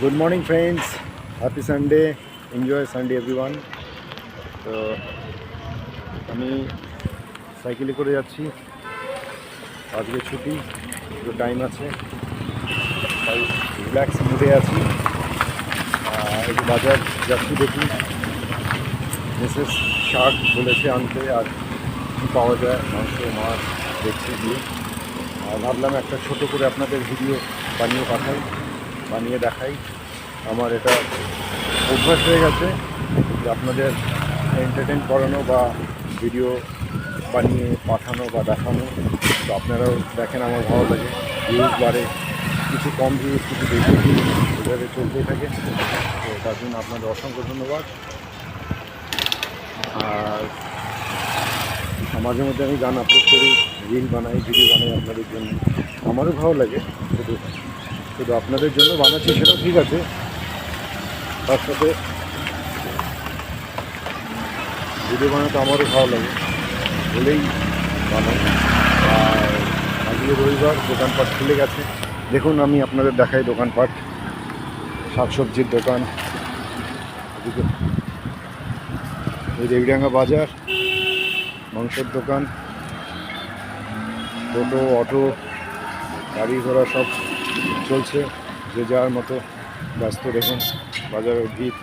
Good morning friends, happy Sunday, enjoy Sunday everyone. তো আমি সাইকেলে করে যাচ্ছি, আজকে ছুটি, একটু টাইম আছে, তাই রিল্যাক্স মুডে আছি। একটু বাজার যাচ্ছি, দেখি মিসেস শাক বলেছে আনতে, আর কী পাওয়া যায়, মাংস মাছ দেখছি দিয়ে। আর ভাবলাম একটা ছোট করে আপনাদের ভিডিও বানিয়ে দেখাই। আমার এটা অভ্যাস হয়ে গেছে যে আপনাদের এন্টারটেইন করানো বা ভিডিও বানিয়ে পাঠানো বা দেখানো। তো আপনারাও দেখেন, আমার ভালো লাগে, ভিউজ বাড়ে, কিছু কম ভিউজ, কিছু বেশি ভিউজ, এভাবে চলতেই থাকে। তো তার জন্য আপনাদের অসংখ্য ধন্যবাদ। আর মাঝে মধ্যে আমি গান আপলোড করি, রিল বানাই, ভিডিও বানাই আপনাদের জন্য, আমারও ভালো লাগে। শুধু আপনাদের জন্য বানাচ্ছি সেটাও ঠিক আছে, তার সাথে ভিডিও বানাতে আমারও ভালো লাগে বলেই বানাই। আর আজকে রবিবার, দোকানপাট খুলে গেছে। দেখুন, আমি আপনাদের দেখাই দোকানপাট, শাকসবজির দোকান, এদিকে এই দেবীডাঙ্গা বাজার, মাংসের দোকান, টোটো, অটো, গাড়ি ঘোড়া সব চলছে, যে যার মতো ব্যস্ত। দেখুন বাজারের ভিড়,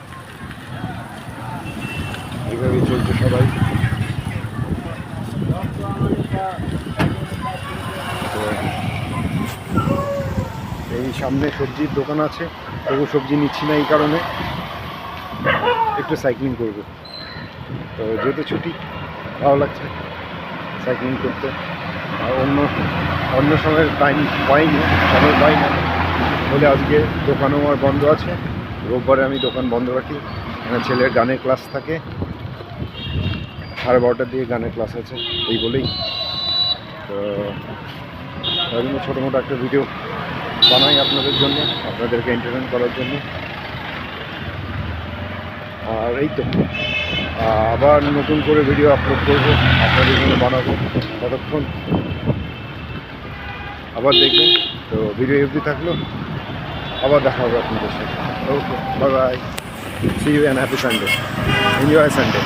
এইভাবেই চলছে সবাই। এই সামনে সবজির দোকান আছে, তবু সবজি নিচ্ছি না এই কারণে, একটু সাইক্লিং করব। তো যেহেতু ছুটি, ভালো লাগছে সাইক্লিং করতে। আর অন্য সময়ের সময় পাই না বলে আজকে দোকানও আমার বন্ধ আছে। রোববারে আমি দোকান বন্ধ রাখি, ছেলের গানের ক্লাস থাকে, 12:30টার দিকে গানের ক্লাস আছে, এই বলেই। তো তাই জন্য ছোটো মোটো একটা ভিডিও বানাই আপনাদের জন্য, আপনাদেরকে এন্টারটেইন করার জন্য। আর এই তো আবার নতুন করে ভিডিও আপলোড করব, আপনাদের জন্য বানাবো। ততক্ষণ আবার দেখবেন। তো ভিডিও এফবি থাকলো, আবার দেখা হবে আপনাদের সাথে। Okay, bye bye, see you and happy Sunday, enjoy Sunday.